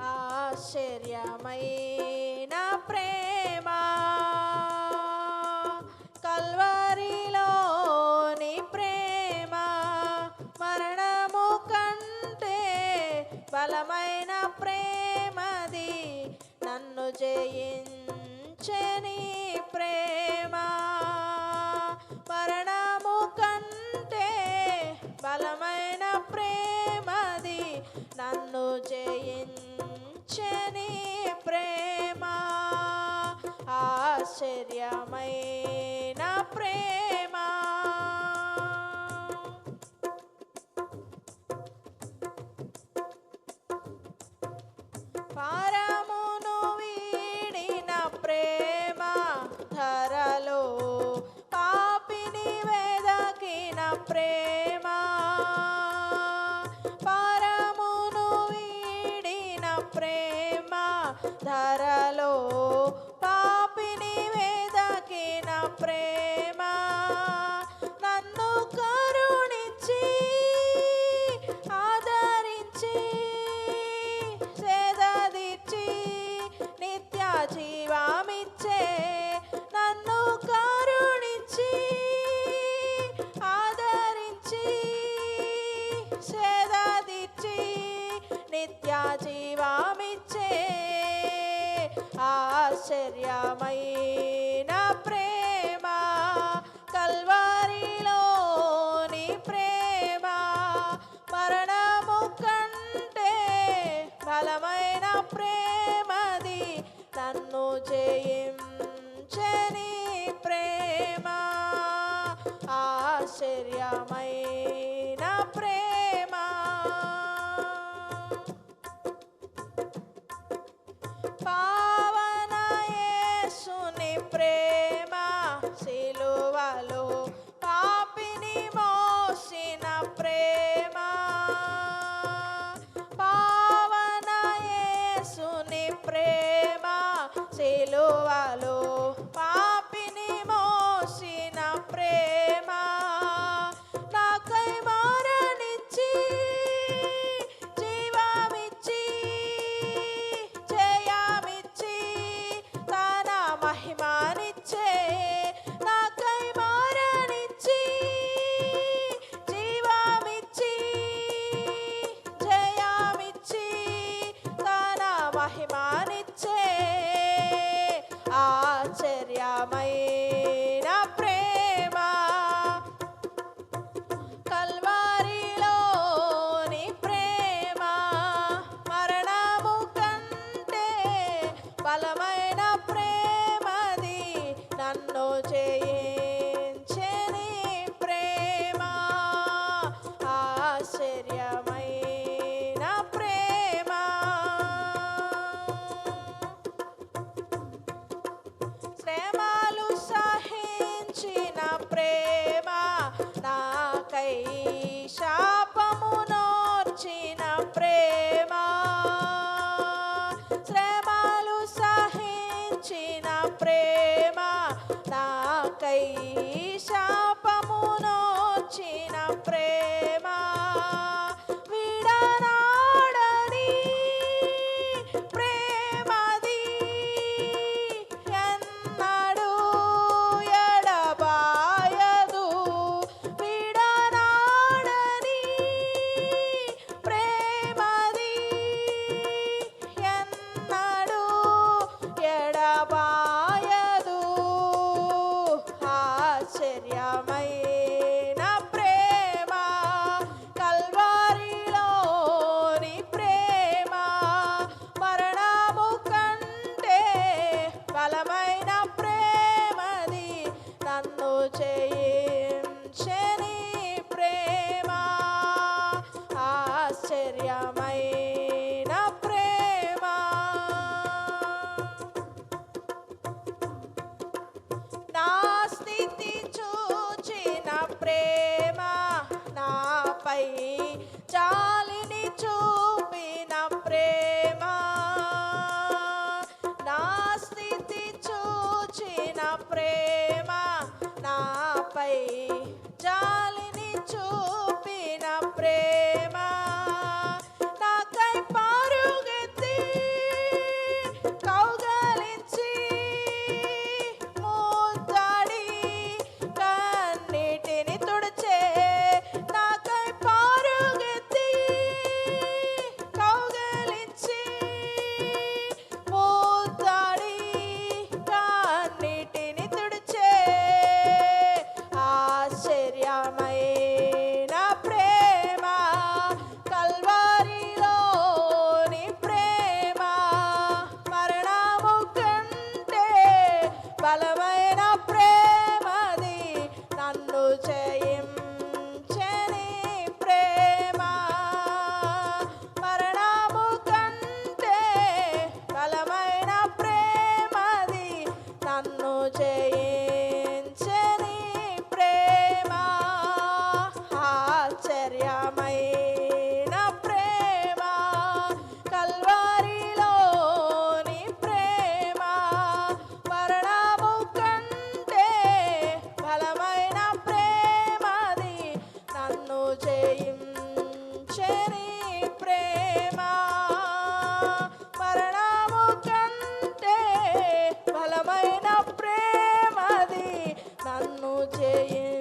ఆశ్చర్యమైన ప్రేమ కల్వరిలోని ప్రేమ మరణము కంటే బలమైన ప్రేమది నన్ను జయించని ప్రేమ మరణము కంటే బలమైన ప్రేమది నన్ను జయించని ప్రేమ ఆశ్చర్యమైన ప్రేమ పారమును వీడిన ప్రేమ ధరలో పాపిని వెదకిన ప్రేమ పారమును వీడిన ప్రేమ ధరలో పాపిని వెదకిన ప్రేమ నన్ను కరుణించి ఆదరించి సేదదీర్చి నిత్య జీవమిచ్చే నన్ను కరుణించి ఆదరించి సేదదీర్చి నిత్య జీవమిచ్చే ఆశ్చర్యమైన ప్రేమ కల్వరిలోని ప్రేమ మరణము కంటే బలమైన ప్రేమది నన్ను జయించని ప్రేమ ఆశ్చర్యమైన ప్రేమ పావన యేసుని ప్రేమ సిలువలో పాపిని మోసిన ప్రేమ పావన యేసుని ప్రేమ సిలువలో పాపిని మోసిన ప్రేమ నాకై మరణించి జీవమిచ్చి జయమిచ్చి తన మహిమనిచ్చే నాకై మరణించి జీవమిచ్చి జయమిచ్చి తన మహిమనిచ్చే ఆశ్చర్యమైన ప్రేమ కల్వరిలోని ప్రేమ మరణము కంటే బలమైన ప్రేమది నన్ను జయించని ప్రేమ ఆశ్చర్యమైన ప్రేమ శ్రమలు సహించిన ప్రేమ నాకై శాపము నోర్చిన ప్రేమ శ్రమలు సహించిన ప్రేమ నాకై శాపము నోర్చిన ప్రేమ విడనాడని ప్రేమది ఎన్నడూ ఎడబాయదు విడనాడని ప్రేమది ఎన్నడూ ఎడబాయదు ఆశ్చర్యమైన ప్రేమ కల్వరిలోని ప్రేమ మరణము కంటే బలమైన ప్రేమది నన్ను జయించని ప్రేమ ఆశ్చర్యమైన ప్రేమ నా స్థితి చూచిన ప్రేమ నాపై జాలిని చూపిన ప్రేమ నా స్థితి చూ బలమైన ప్రేమది నన్ను జయించెను